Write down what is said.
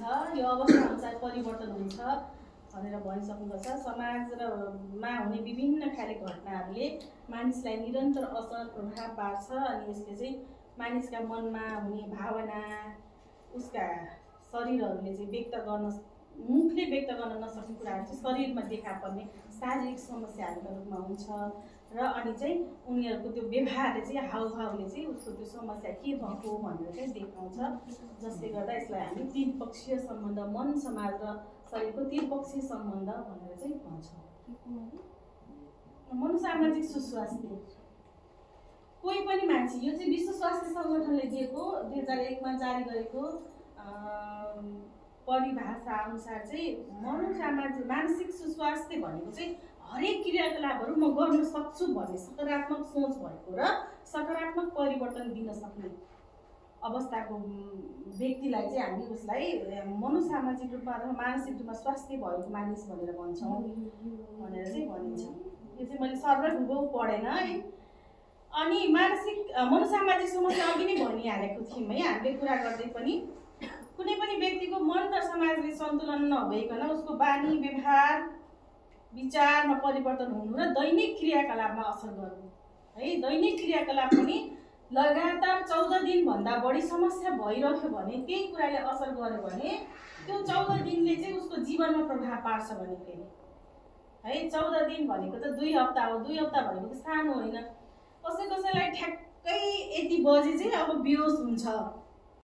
हुन्छ, यो अवस्था अनुसार परिवर्तन हुन्छ भनेर भनिसक्नु छ। समाज र मा हुने विभिन्न खाले घटनाहरूले मानिसलाई निरन्तर असर प्रभाव पार्छ अनि यसले चाहिँ मानिसका मनमा हुने भावना, उसका शरीरहरूले चाहिँ व्यक्त गर्न, मुखले व्यक्त गर्न नसक्ने कुराहरू चाहिँ शरीरमा देखा पर्ने शारीरिक समस्याहरूका रूपमा हुन्छ र अनि चाहिँ उनीहरूको त्यो व्यवहारले चाहिँ हावभावले चाहिँ उसको त्यो समस्या के भएको भनेर चाहिँ देखाउँछ, जसले गर्दा यसलाई हामी त्रिपक्षीय सम्बन्ध, मन, समाज र शरीरको त्रिपक्षीय सम्बन्ध भनेर चाहिँ भन्छौँ। मनोसामाजिक सुस्वास्थ्य कोही पनि मान्छे, यो चाहिँ विश्व स्वास्थ्य सङ्गठनले दिएको 2001 मा जारी गरेको परिभाषा अनुसार चाहिँ मनोसामाजिक मानसिक सुस्वास्थ्य भनेको चाहिँ हरेक क्रियाकलापहरू म गर्न सक्छु भन्ने सकारात्मक सोच भएको र सकारात्मक परिवर्तन दिन सक्ने अवस्थाको व्यक्तिलाई चाहिँ हामी उसलाई मनोसामाजिक रूपमा अथवा मानसिक रूपमा स्वास्थ्य भएको मानिस भनेर भन्छौँ भनेर चाहिँ भनिन्छ। यो चाहिँ मैले सर्वभुगो पढेन है। अनि मानसिक मनोसामाजिक समस्या अघि नै भनिहालेको थियौँ है हामीले कुरा गर्दै पनि। कुनै पनि व्यक्तिको मन र समाजले सन्तुलन नभइकन उसको बानी, व्यवहार, विचारमा परिवर्तन हुनु र दैनिक क्रियाकलापमा असर गर्नु है। दैनिक क्रियाकलाप पनि लगातार 14 दिनभन्दा बढी समस्या भइरह्यो भने, केही कुराले असर गर्यो भने त्यो 14 दिनले चाहिँ उसको जीवनमा प्रभाव पार्छ भने फेरि है। 14 दिन भनेको त 2 हप्ता हो। 2 हप्ता भनेको त सानो होइन। कसैलाई ठ्याक्कै यति बजे चाहिँ अब बेहोस हुन्छ